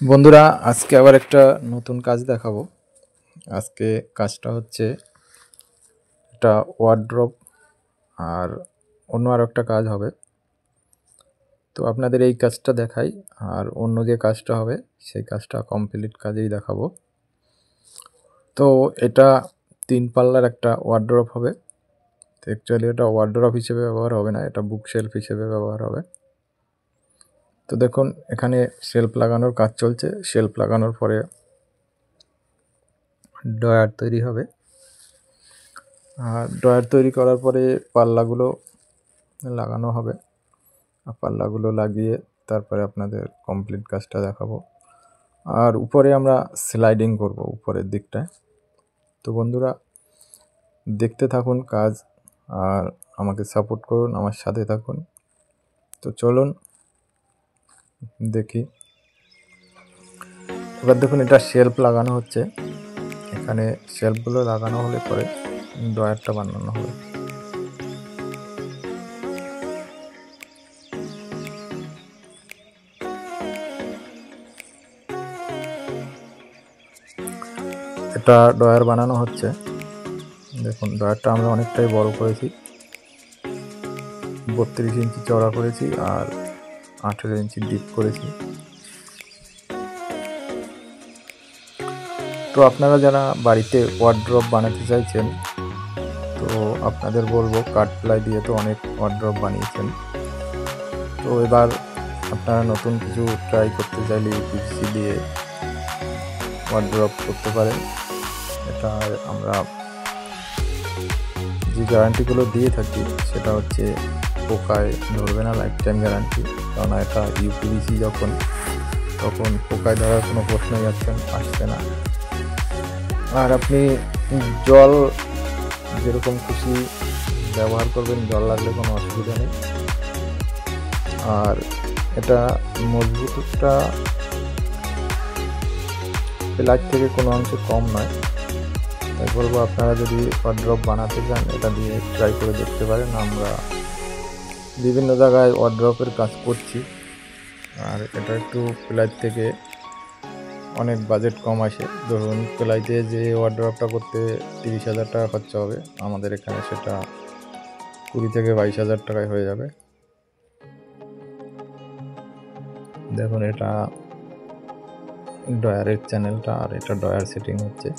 বন্ধুরা, আজকে আবার একটা নতুন কাজ দেখাবো। আজকে কাজটা হচ্ছে একটা ওয়ার্ড্রপ আর অন্য আর একটা কাজ হবে। তো আপনাদের এই কাজটা দেখাই, আর অন্য যে কাজটা হবে সেই কাজটা কমপ্লিট কাজেই দেখাবো। তো এটা 3 পাল্লার একটা ওয়ার্ড্রপ হবে। তো অ্যাকচুয়ালি এটা ওয়ার্ড্রপ হিসেবে ব্যবহার হবে না, এটা বুক শেলফ হিসেবে ব্যবহার হবে। তো দেখুন, এখানে শেলফ লাগানোর কাজ চলছে। শেলফ লাগানোর পরে ড্রয়ার তৈরি হবে। আর ড্রয়ার তৈরি করার পরে পাল্লাগুলো লাগানো হবে। পাল্লাগুলো লাগিয়ে তারপরে আপনাদের কমপ্লিট কাজটা দেখাবো। আর উপরে আমরা স্লাইডিং করব উপরের দিকটায়। তো বন্ধুরা, দেখতে থাকুন কাজ আর আমাকে সাপোর্ট করুন, আমার সাথে থাকুন। তো চলুন দেখি। এবার দেখুন, এটা শেলফ লাগানো হচ্ছে। এখানে শেলফগুলো লাগানো হলে পরে ড্রয়ারটা বানানো হবে। এটা ড্রয়ার বানানো হচ্ছে। দেখুন, ড্রয়ারটা আমরা অনেকটাই বড় করেছি, 32 ইঞ্চি চওড়া করেছি আর 18 ইঞ্চি ডিপ করেছি। তো আপনারা যারা বাড়িতে ওয়ার্ড্রপ বানাতে চাইছেন, তো আপনাদের বলবো, কাঠ প্লাই দিয়ে তো অনেক ওয়ার্ড্রপ বানিয়েছেন। তো এবার আপনারা নতুন কিছু ট্রাই করতে চাইলে ইউপিভিসি দিয়ে ওয়ার্ড্রপ করতে পারেন। এটা আমরা যে গ্যারান্টিগুলো দিয়ে থাকি সেটা হচ্ছে পোকায় ধরবে না, লাইফ টাইম গ্যারান্টি। কেননা এটা ইউপিভিসি তখন পোকায় ধরার কোনো প্রশ্নই আসছে না। আর আপনি জল যেরকম খুশি ব্যবহার করবেন, জল লাগলে কোনো অসুবিধা নেই। আর এটা মজবুতটা প্লাগ থেকে কোনো অংশে কম নয়। তাই বলবো, আপনারা যদি ওয়ার্ড্রপ বানাতে চান এটা দিয়ে ট্রাই করে দেখতে পারেন। আমরা বিভিন্ন জায়গায় ওয়ার্ড্রপের কাজ করছি, আর এটা একটু প্লাগ থেকে অনেক বাজেট কম আসে। ধরুন, প্লাইতে যে ওয়ার্ড্রপটা করতে 30,000 টাকা খরচা হবে, আমাদের এখানে সেটা 20 থেকে 22,000 টাকায় হয়ে যাবে। দেখুন, এটা ড্রয়ারের চ্যানেলটা আর এটা ড্রয়ার সেটিং হচ্ছে।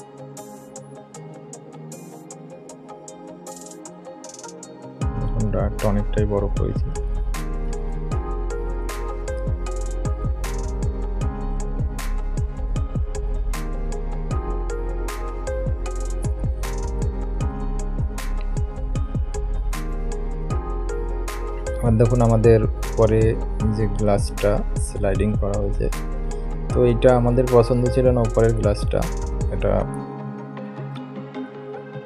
এখন ড্রয়ারটা অনেকটাই বড় করেছি। আর দেখুন, আমাদের পরে যে গ্লাসটা স্লাইডিং করা হয়েছে, তো এইটা আমাদের পছন্দ ছিল না উপরের গ্লাসটা। এটা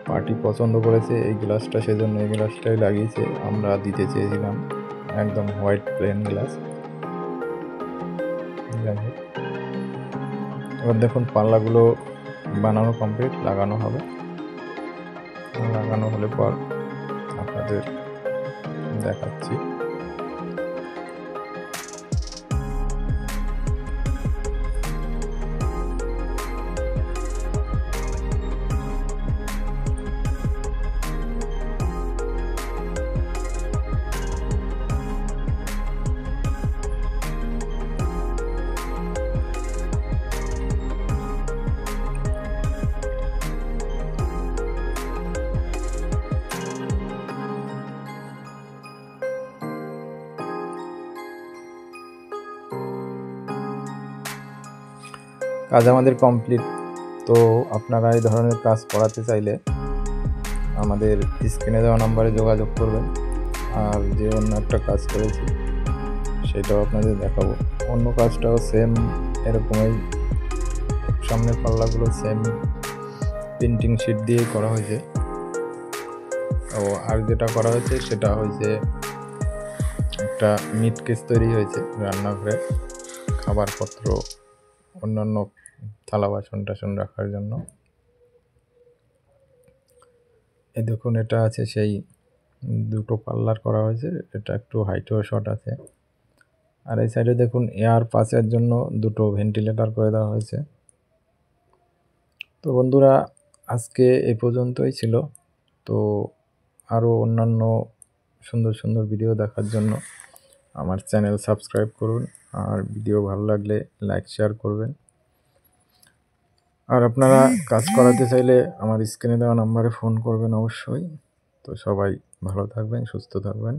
পার্টি পছন্দ করেছে এই গ্লাসটা, সেজন্য এই গ্লাসটাই লাগিয়েছে। আমরা দিতে চেয়েছিলাম একদম হোয়াইট প্লেন গ্লাস। এবার দেখুন, পাল্লাগুলো বানানো কমপ্লিট, লাগানো হবে। লাগানো হলে পর আপনাদের দেখাচ্ছি। কাজ আমাদের কমপ্লিট। তো আপনারা এই ধরনের কাজ করাতে চাইলে আমাদের স্ক্রিনে দেওয়া নাম্বারে যোগাযোগ করবেন। আর যে অন্য একটা কাজ করেছি সেটাও আপনাদের দেখাবো। অন্য কাজটাও সেম এরকমই, সামনের পাল্লাগুলো সেম প্রিন্টিং শিট দিয়ে করা হয়েছে। ও আর যেটা করা হয়েছে সেটা হয়েছে একটা মিট কেস তৈরি হয়েছে রান্নাঘরে, খাবারপত্র, অন্যান্য থালা বাসন টাসন রাখার জন্য। এই দেখুন, এটা আছে সেই 2টো পাল্লার করা হয়েছে। এটা একটু হাইটেও শর্ট আছে। আর এই সাইডে দেখুন এয়ার পাসের জন্য দুটো ভেন্টিলেটর করে দেওয়া হয়েছে। তো বন্ধুরা, আজকে এই পর্যন্তই ছিল। তো আরও অন্যান্য সুন্দর সুন্দর ভিডিও দেখার জন্য আমার চ্যানেল সাবস্ক্রাইব করুন, আর ভিডিও ভালো লাগলে লাইক শেয়ার করবেন। আর আপনারা কাজ করাতে চাইলে আমার স্ক্রিনে দেওয়া নাম্বারে ফোন করবেন অবশ্যই। তো সবাই ভালো থাকবেন, সুস্থ থাকবেন।